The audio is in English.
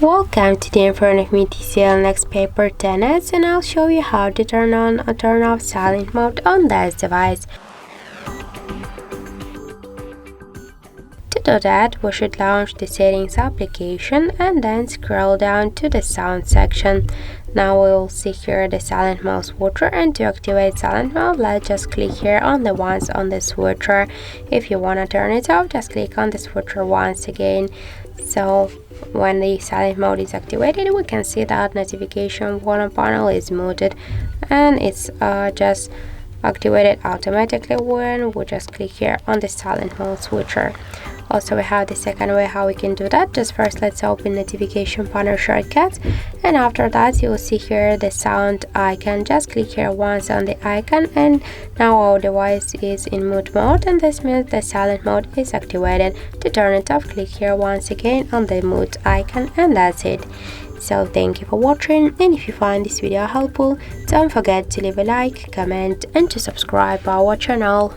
Welcome to the in front of me TCL NxtPaper 10s, and I'll show you how to turn on or turn off silent mode on this device. To do that, we should launch the settings application and then scroll down to the sound section. Now we will see here the silent mode switcher, and to activate silent mode, let's just click here on the ones on the switcher. If you want to turn it off, just click on the switcher once again. So when the silent mode is activated, we can see that notification button panel is muted, and it's just activated automatically when we just click here on the silent mode switcher. Also, we have the second way how we can do that. Just first, let's open notification panel shortcuts, and after that you will see here the sound icon. Just click here once on the icon, and now our device is in mute mode, and this means the silent mode is activated. To turn it off, click here once again on the mute icon, and that's it. So thank you for watching, and if you find this video helpful, don't forget to leave a like, comment and to subscribe our channel.